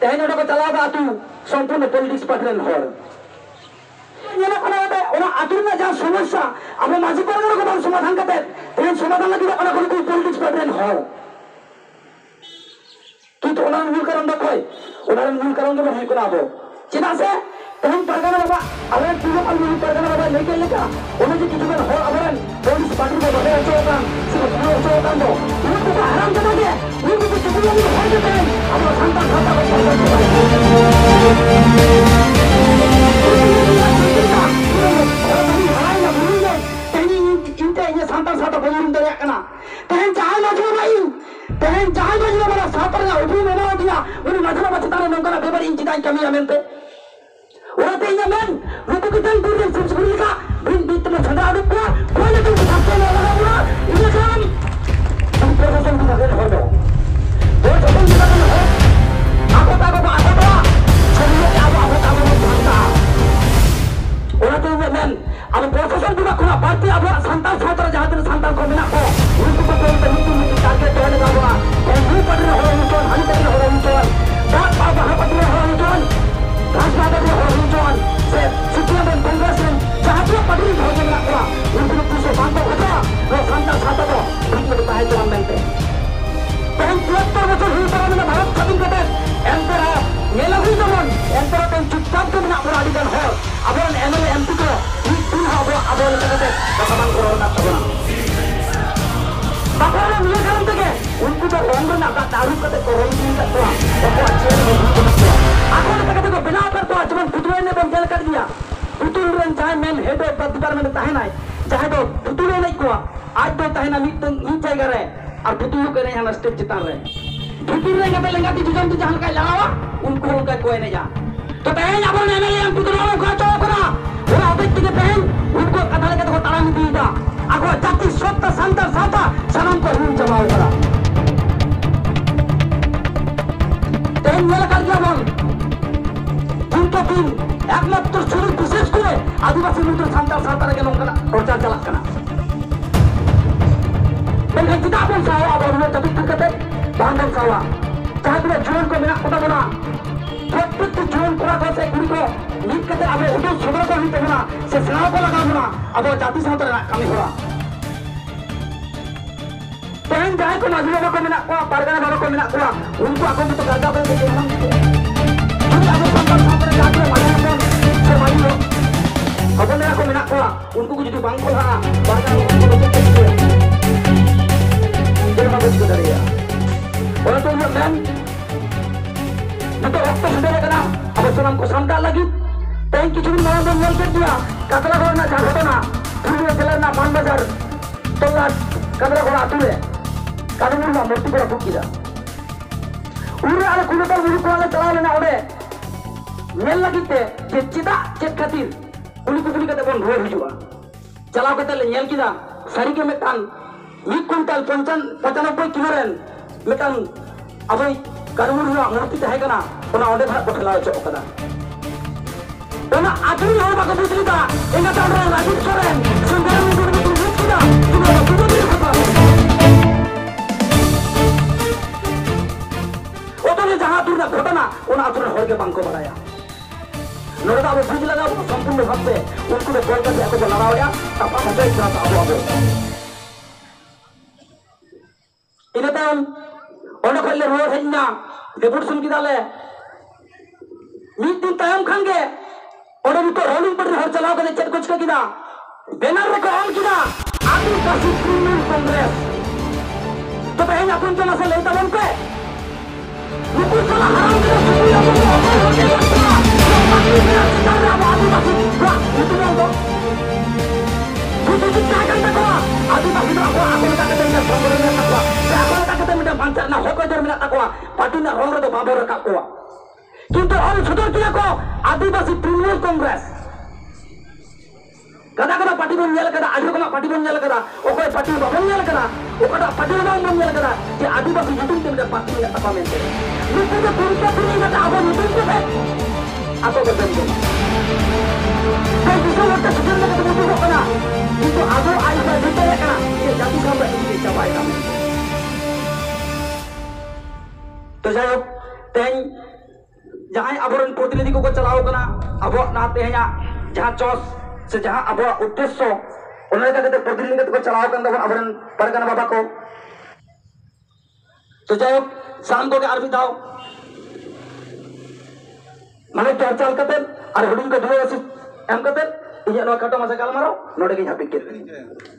तेहन को चलाव आतु सम्पूर्ण पॉलिटिक्स पार्टी हर आतु जहाँ समस्या अब माझी पार्गाना को बांग समाधान करते तेहन समाधान लगी को पॉलिटिक्स पार्टी हर किंतु मूल कारण दो मूल कारण दो अब चेदा से तेहन पार्गाना बाबा अब पूरा मूल पार्गाना बाबा लेके लेका किसी हर अब पॉलिटिक्स पार्टी को बाबे अचोकान से पूरा अचोकान दो उनको आराम देना दे उनको चुकुलिया में हर देते हैं अब संतान खाता को संतान साता बजुर्ग दरिया कना तेहन चाहे ना जो भाई तेहन चाहे ना जो वाला सापर ना उभी में ना दिया उन्हें नजर बचता ने नंगा बेबर इंच दाई कमी आमेंते उराते ये men रुको कितन दूर से सुसुरी का बिन बीत में छड़ा रुक को कोई तो साथे ना लगा पूरा ये काम हम प्रोफेसर को लगे हो दो वो जब हम लगा हो आपको चलिए आप भागता उराते ये men अब प्रोफेसर भी रखना पार्टी अब संतान छात्र जहां तक संतान को बिना को उनको को कोई तरीके से टारगेट तो लगा हुआ और वो पढ़ रहे हो उनको हम कर रहे हो उनको बात बात वहां पढ़ रहे हो उनको राजनाथ भी हो उनको से सुप्रीम कोर्ट कांग्रेस में जहां पे पढ़ी हो गया हुआ उनको पूछो बात हो गया वो संतान छात्र को बिल्कुल बताए जो हम बनते पण 73 বছর হয়ে গেল না ভারত স্বাধীন করতে এমপেরা মেলাভি যেমন এমপেরা তো চুপচাপ তো না পুরো আদিগান হয় আবার এমএলএ এমপি তো তিন হবে আবার করতে সমান করা না তবে না বাবা নিয়ে কারণ থেকে উनको তো রঙ না তা দারু করতে করন দিন তো वो अच्छे এখন থেকে তো বিনা पर तो আজমান ফুটুরে ने बंद कर दिया ফুটুরেন চাই মেন হেড অফ ডিপার্টমেন্ট তাহে নাই চাहे तो ফুটুরে নাই को आज तो তাহে না মিট জায়গা রে और पुतुलू के यहाँ स्टेप चितार रहे पुतुलू ने कभी लंगा तीजों की जहाँ का लगावा उनको उनका कोई नहीं जा तो बहन अब ने एमएलए हम पुतुलू का चौकरा वो अभिज्ञ के बहन उनको कथा लगे तो तारा नहीं दीदा आगो जाति सत्ता संतर साता सनम को हुन जमाओ करा तेन मेल कर दिया बोल उनको दिन एकमात्र सुरू विशेष करे आदिवासी मित्र संतर साता लगे नौकरा रोचा चला करना लेकिन kita pun sawa baru tapi terkait bandang sawa jangan kita jual ko mina kota mana प्रत्येक जुन कुरा करते कुड़ी को नीट करते अब उधर सुबह को ही tegna से सेना को लगा मुना अब जाति साथ कमी हो तेन जाए को नजरिया को mina को परगना बाबा को mina को उनको आको तो गाजा पे दे हम हम अब संपर्क संपर्क जाके माने से मानी लो अब ने को mina को उनको कुछ जो बांग को ला परगना को bagus saudara. Orang tu dia kan, itu waktu saudara kena, apa senam ko samda lagi, tank kita ni malam malam kerja dia, kata lah orang nak jaga na, dulu jalan na pan bazar, tolak, kata lah orang atur le, kata mula mesti kita bukti dah. Urut ada kuda tak urut kuda jalan le na ada, mel lagi te, cita cek katir, kulit kata pun roh hijau, jalan kata le nyel kita, sari ke metan. एक quintal 95 kilo rain मेटन अब कारुमुर मूर्ति तहे कना ओना ओडे भाग को ठेला चो कदा ओना आदमी हो बाको बुझलिदा एना तारे राजीव सोरेन सुंदर मुदुर मुदुर मुखिदा तुमरा तुमरा खता ओतने जहां दूर ना घटना ओना आतुर होर के बांको बराया नोड़ा अब बुझ लगा संपूर्ण भाव से उनको ने बोल कर को लगावया तपा मजे इतना अब ina tahun ono khalle road hejna deputation ki dale mid din tayam khange ono ko rolling par har chalao kare chat kuch ka kida banner re ko on kida आदिवासी तृणमूल कांग्रेस तो बहन अपन चला से लेता बन पे रुको चला हराम के आदिवासी ना को आगे का कहते हैं संबंध में तकवा आगे का कहते हैं पंचर ना होकर जर में तकवा पार्टी ना रोंग तो बाबर का को किंतु और सुधर किया को आदिवासी तृणमूल कांग्रेस कदा-कदा पार्टी बन जाल कदा आधे को पार्टी बन जाल कदा ओके पार्टी बन जाल कदा ओकदा पार्टी बन जाल कदा जे आदिवासी युतुम के पार्टी में तकवा में लोगों को पुरुषा पुरुष का अब युतुम को है आपको बदल दो कई दूसरा वक्त सुधर लगा तो मुझे होना किंतु आगो आई बार देते हैं कना ये जाति का ये चबाएगा तो जाओ तेज जहां अबोरन प्रतिनिधि को चलाओ कना अब ना तेज जहां चौस से जहां अब उद्देश्य उन्होंने प्रतिनिधि को चलाओ कन अबोरन परगना बाबा को तो जाओ शाम को आर भी दाओ माने चर्चा करते और हुडिंग को दुआ एम करते इया नो खटो मसे गालमारो नोडे के हापिक के